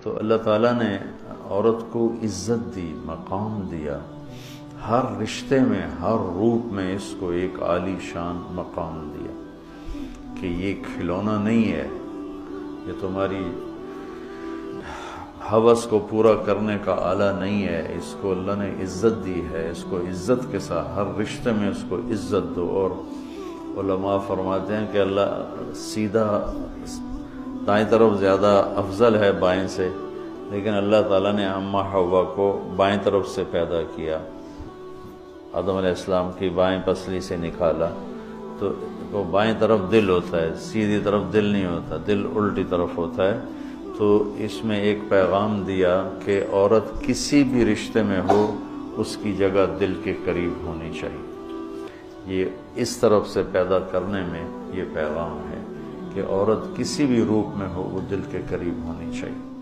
تو اللہ تعالیٰ نے عورت کو عزت دی، مقام دیا، ہر رشتے میں، ہر روپ میں اس کو ایک عالی شان مقام دیا کہ یہ کھلونا نہیں ہے، یہ تمہاری ہوس کو پورا کرنے کا آلہ نہیں ہے، اس کو اللہ نے عزت دی ہے، اس کو عزت کے ساتھ ہر رشتے میں اس کو عزت دو۔ اور علماء فرماتے ہیں کہ اللہ سیدھا دائیں طرف زیادہ افضل ہے بائیں سے، لیکن اللہ تعالیٰ نے اماں حوا کو بائیں طرف سے پیدا کیا، آدم علیہ السلام کی بائیں پسلی سے نکالا، تو وہ بائیں طرف دل ہوتا ہے، سیدھی طرف دل نہیں ہوتا، دل الٹی طرف ہوتا ہے۔ تو اس میں ایک پیغام دیا کہ عورت کسی بھی رشتے میں ہو اس کی جگہ دل کے قریب ہونی چاہیے۔ یہ اس طرف سے پیدا کرنے میں یہ پیغام ہے کہ عورت کسی بھی روپ میں ہو وہ دل کے قریب ہونی چاہیے۔